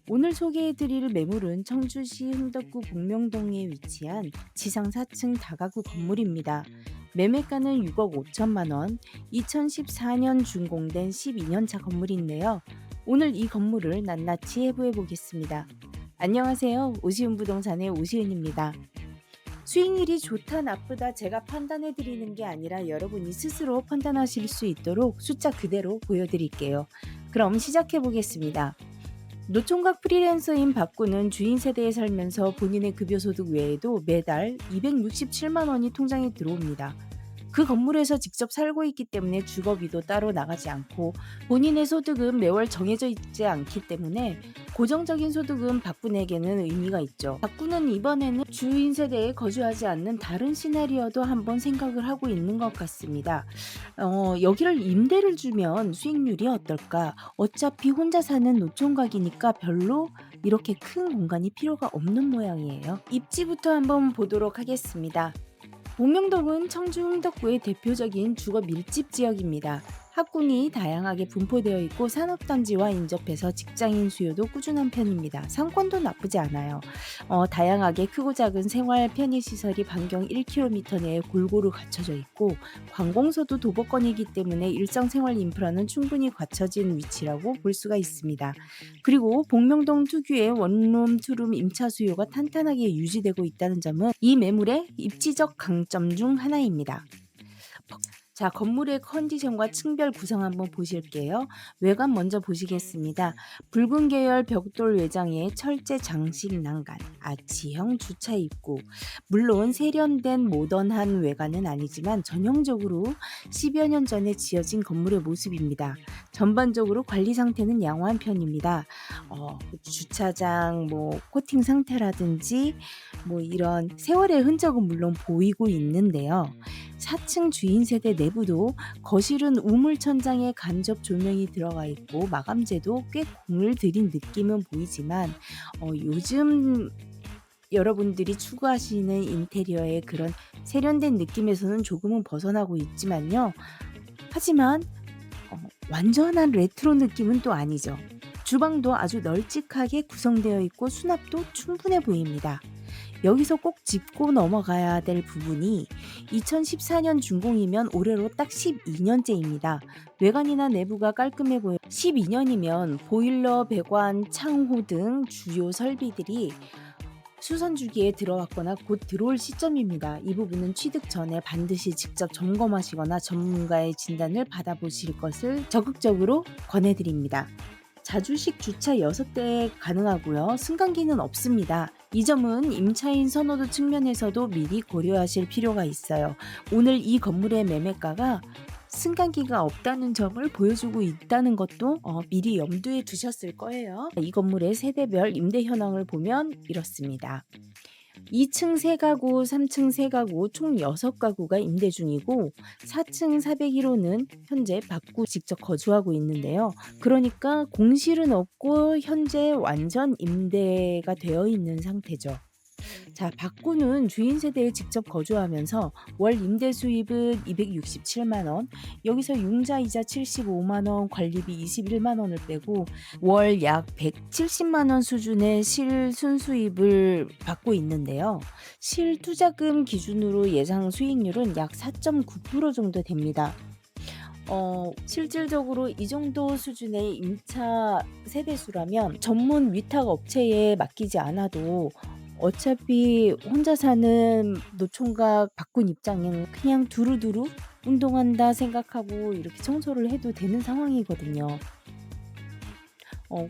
오늘 소개해드릴 매물은 청주시 흥덕구 복명동에 위치한 지상 4층 다가구 건물입니다. 매매가는 6억 5천만 원, 2014년 준공된 12년차 건물인데요. 오늘 이 건물을 낱낱이 해부해 보겠습니다. 안녕하세요. 오시은 부동산의 오시은입니다. 수익률이 좋다 나쁘다 제가 판단해 드리는 게 아니라 여러분이 스스로 판단하실 수 있도록 숫자 그대로 보여드릴게요. 그럼 시작해 보겠습니다. 노총각 프리랜서인 박구는 주인 세대에 살면서 본인의 급여소득 외에도 매달 267만 원이 통장에 들어옵니다. 그 건물에서 직접 살고 있기 때문에 주거비도 따로 나가지 않고 본인의 소득은 매월 정해져 있지 않기 때문에 고정적인 소득은 박군에게는 의미가 있죠. 박군은 이번에는 주인 세대에 거주하지 않는 다른 시나리오도 한번 생각을 하고 있는 것 같습니다. 여기를 임대를 주면 수익률이 어떨까? 어차피 혼자 사는 노총각이니까 별로 이렇게 큰 공간이 필요가 없는 모양이에요. 입지부터 한번 보도록 하겠습니다. 복명동은 청주 흥덕구의 대표적인 주거 밀집 지역입니다. 학군이 다양하게 분포되어 있고 산업단지와 인접해서 직장인 수요도 꾸준한 편입니다. 상권도 나쁘지 않아요. 다양하게 크고 작은 생활 편의시설이 반경 1km 내에 골고루 갖춰져 있고 관공서도 도보권이기 때문에 일상생활 인프라는 충분히 갖춰진 위치라고 볼 수가 있습니다. 그리고 복명동 특유의 원룸, 투룸 임차 수요가 탄탄하게 유지되고 있다는 점은 이 매물의 입지적 강점 중 하나입니다. 자, 건물의 컨디션과 층별 구성 한번 보실게요. 외관 먼저 보시겠습니다. 붉은 계열 벽돌 외장에 철제 장식 난간, 아치형 주차 입구. 물론 세련된 모던한 외관은 아니지만 전형적으로 10여 년 전에 지어진 건물의 모습입니다. 전반적으로 관리 상태는 양호한 편입니다. 주차장 코팅 상태라든지 이런 세월의 흔적은 물론 보이고 있는데요. 4층 주인 세대 내부도 거실은 우물 천장에 간접 조명이 들어가 있고 마감재도 꽤 공을 들인 느낌은 보이지만 요즘 여러분들이 추구하시는 인테리어의 그런 세련된 느낌에서는 조금은 벗어나고 있지만요. 하지만 완전한 레트로 느낌은 또 아니죠. 주방도 아주 널찍하게 구성되어 있고 수납도 충분해 보입니다. 여기서 꼭 짚고 넘어가야 될 부분이 2014년 준공이면 올해로 딱 12년째입니다. 외관이나 내부가 깔끔해 보여 12년이면 보일러, 배관, 창호 등 주요 설비들이 수선 주기에 들어왔거나 곧 들어올 시점입니다. 이 부분은 취득 전에 반드시 직접 점검하시거나 전문가의 진단을 받아보실 것을 적극적으로 권해드립니다. 자주식 주차 6대 가능하고요. 승강기는 없습니다. 이 점은 임차인 선호도 측면에서도 미리 고려하실 필요가 있어요. 오늘 이 건물의 매매가가 승강기가 없다는 점을 보여주고 있다는 것도 미리 염두에 두셨을 거예요. 이 건물의 세대별 임대 현황을 보면 이렇습니다. 2층 3가구, 3층 3가구 총 6가구가 임대 중이고 4층 401호는 현재 박구 직접 거주하고 있는데요. 그러니까 공실은 없고 현재 완전 임대가 되어 있는 상태죠. 자, 박구는 주인 세대에 직접 거주하면서 월 임대 수입은 267만 원, 여기서 융자이자 75만 원, 관리비 21만 원을 빼고 월 약 170만 원 수준의 실순수입을 받고 있는데요. 실투자금 기준으로 예상 수익률은 약 4.9% 정도 됩니다. 실질적으로 이 정도 수준의 임차 세대수라면 전문 위탁 업체에 맡기지 않아도 어차피 혼자 사는 노총각 바꾼 입장에는 그냥 두루두루 운동한다 생각하고 이렇게 청소를 해도 되는 상황이거든요.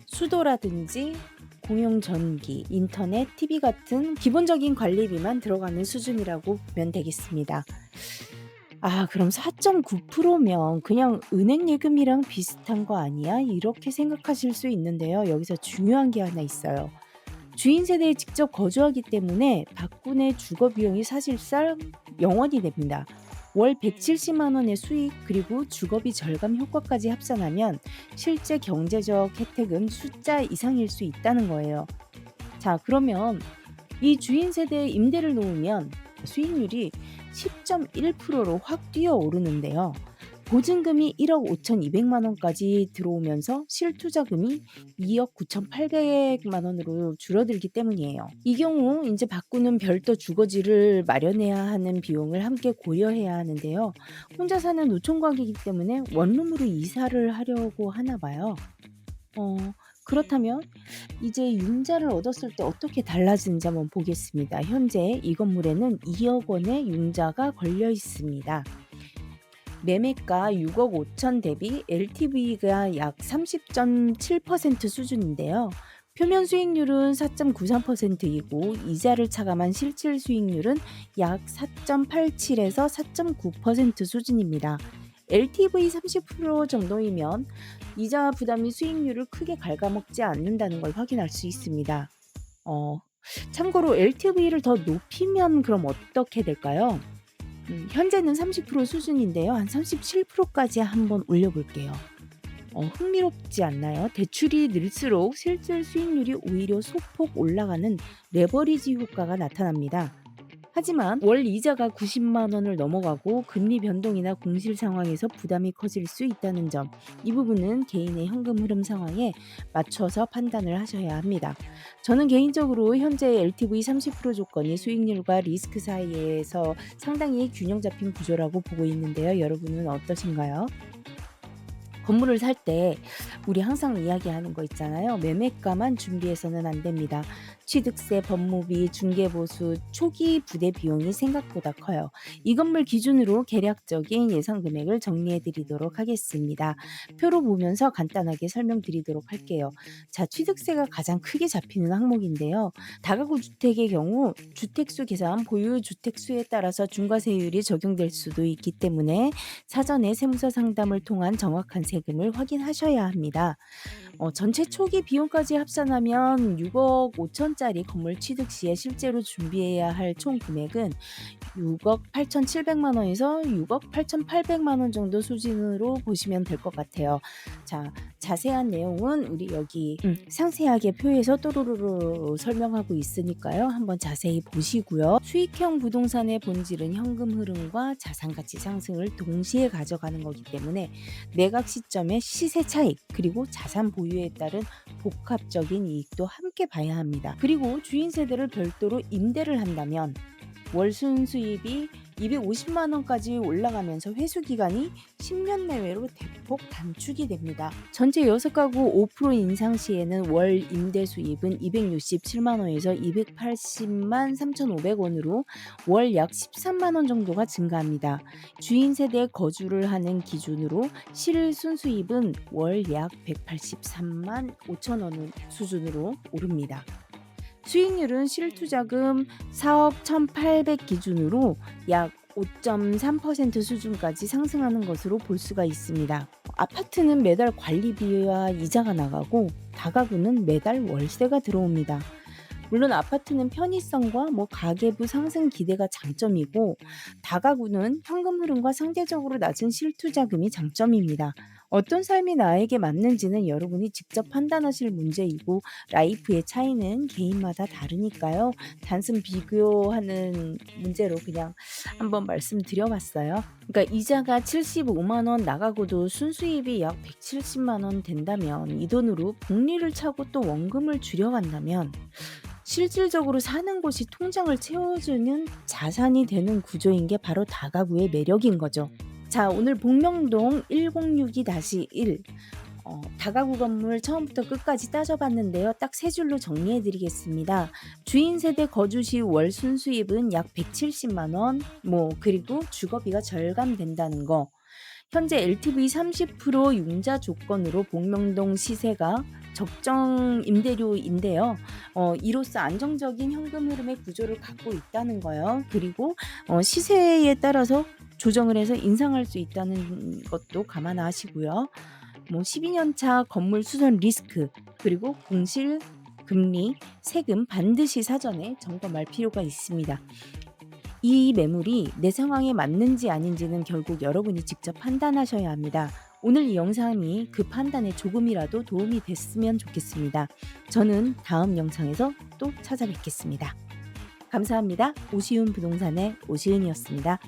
수도라든지 공용 전기, 인터넷, TV 같은 기본적인 관리비만 들어가는 수준이라고 보면 되겠습니다. 그럼 4.9%면 그냥 은행 예금이랑 비슷한 거 아니야? 이렇게 생각하실 수 있는데요. 여기서 중요한 게 하나 있어요. 주인 세대에 직접 거주하기 때문에 박군의 주거 비용이 사실상 0원이 됩니다. 월 170만 원의 수익 그리고 주거비 절감 효과까지 합산하면 실제 경제적 혜택은 숫자 이상일 수 있다는 거예요. 자, 그러면 이 주인 세대에 임대를 놓으면 수익률이 10.1%로 확 뛰어오르는데요. 보증금이 1억 5,200만 원까지 들어오면서 실투자금이 2억 9,800만 원으로 줄어들기 때문이에요. 이 경우 이제 바꾸는 별도 주거지를 마련해야 하는 비용을 함께 고려해야 하는데요. 혼자 사는 노총각이기 때문에 원룸으로 이사를 하려고 하나 봐요. 어 그렇다면 이제 융자를 얻었을 때 어떻게 달라지는지 한번 보겠습니다. 현재 이 건물에는 2억 원의 융자가 걸려 있습니다. 매매가 6억 5천 대비 LTV가 약 30.7% 수준인데요. 표면 수익률은 4.93%이고 이자를 차감한 실질 수익률은 약 4.87에서 4.9% 수준입니다. LTV 30% 정도이면 이자 부담이 수익률을 크게 갉아먹지 않는다는 걸 확인할 수 있습니다. 어, 참고로 LTV를 더 높이면 그럼 어떻게 될까요? 현재는 30% 수준인데요. 한 37%까지 한번 올려볼게요. 흥미롭지 않나요? 대출이 늘수록 실질 수익률이 오히려 소폭 올라가는 레버리지 효과가 나타납니다. 하지만 월 이자가 90만 원을 넘어가고 금리 변동이나 공실 상황에서 부담이 커질 수 있다는 점, 이 부분은 개인의 현금 흐름 상황에 맞춰서 판단을 하셔야 합니다. 저는 개인적으로 현재 LTV 30% 조건이 수익률과 리스크 사이에서 상당히 균형 잡힌 구조라고 보고 있는데요. 여러분은 어떠신가요? 건물을 살 때 우리 항상 이야기하는 거 있잖아요. 매매가만 준비해서는 안 됩니다. 취득세, 법무비, 중개보수, 초기 부대 비용이 생각보다 커요. 이 건물 기준으로 계략적인 예상 금액을 정리해 드리도록 하겠습니다. 표로 보면서 간단하게 설명드리도록 할게요. 자, 취득세가 가장 크게 잡히는 항목인데요. 다가구 주택의 경우 주택수 계산, 보유 주택수에 따라서 중과세율이 적용될 수도 있기 때문에 사전에 세무사 상담을 통한 정확한 세금을 확인하셔야 합니다. 전체 초기 비용까지 합산하면 6억 5천짜리 건물 취득 시에 실제로 준비해야 할 총 금액은 6억 8,700만 원에서 6억 8,800만 원 정도 수준으로 보시면 될 것 같아요. 자, 자세한 내용은 우리 여기 상세하게 표에서 또로로로 설명하고 있으니까요. 한번 자세히 보시고요. 수익형 부동산의 본질은 현금 흐름과 자산 가치 상승을 동시에 가져가는 거기 때문에 매각 시점의 시세 차익 그리고 자산 보유에 따른 복합적인 이익도 함께 봐야 합니다. 그리고 주인 세대를 별도로 임대를 한다면 월 순수입이 250만 원까지 올라가면서 회수 기간이 10년 내외로 대폭 단축이 됩니다. 전체 6가구 5% 인상 시에는 월 임대 수입은 267만 원에서 280만 3,500원으로 월 약 13만 원 정도가 증가합니다. 주인 세대 거주를 하는 기준으로 실 순수입은 월 약 183만 5천 원 수준으로 오릅니다. 수익률은 실투자금 4억 1,800 기준으로 약 5.3% 수준까지 상승하는 것으로 볼 수가 있습니다. 아파트는 매달 관리비와 이자가 나가고 다가구는 매달 월세가 들어옵니다. 물론 아파트는 편의성과 가계부 상승 기대가 장점이고 다가구는 현금 흐름과 상대적으로 낮은 실투자금이 장점입니다. 어떤 삶이 나에게 맞는지는 여러분이 직접 판단하실 문제이고 라이프의 차이는 개인마다 다르니까요. 단순 비교하는 문제로 그냥 한번 말씀드려봤어요. 그러니까 이자가 75만 원 나가고도 순수입이 약 170만 원 된다면 이 돈으로 복리를 차고 또 원금을 줄여간다면 실질적으로 사는 곳이 통장을 채워주는 자산이 되는 구조인 게 바로 다가구의 매력인 거죠. 자, 오늘 복명동 1062-1 다가구 건물 처음부터 끝까지 따져봤는데요. 딱 세 줄로 정리해 드리겠습니다. 주인 세대 거주 시 월 순수입은 약 170만 원, 그리고 주거비가 절감된다는 거. 현재 LTV 30% 융자 조건으로 복명동 시세가 적정 임대료인데요. 이로써 안정적인 현금 흐름의 구조를 갖고 있다는 거예요. 그리고 시세에 따라서 조정을 해서 인상할 수 있다는 것도 감안하시고요. 12년 차 건물 수선 리스크 그리고 공실 금리, 세금 반드시 사전에 점검할 필요가 있습니다. 이 매물이 내 상황에 맞는지 아닌지는 결국 여러분이 직접 판단하셔야 합니다. 오늘 이 영상이 그 판단에 조금이라도 도움이 됐으면 좋겠습니다. 저는 다음 영상에서 또 찾아뵙겠습니다. 감사합니다. 오시훈 부동산의 오시은이었습니다.